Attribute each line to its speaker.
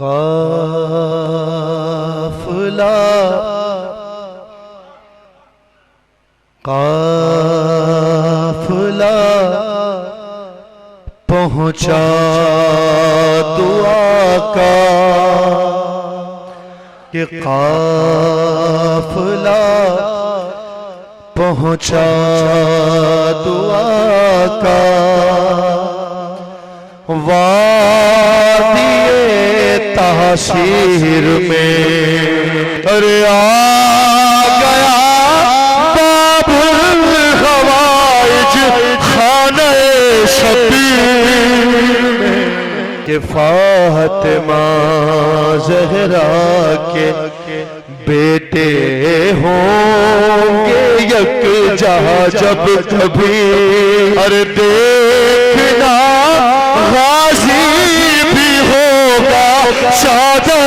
Speaker 1: قافلہ قافلہ پہنچا دعا کا کہ قافلہ پہنچا دعا کا وادی تحصیر میں ارے آ گیا باب الحوائج خانہ شبیر میں کہ فاطمہ زہرا کے بیٹے ہوں گے یک جہاں جب کبھی ارے دیکھنا غازی بھی ہوگا شادہ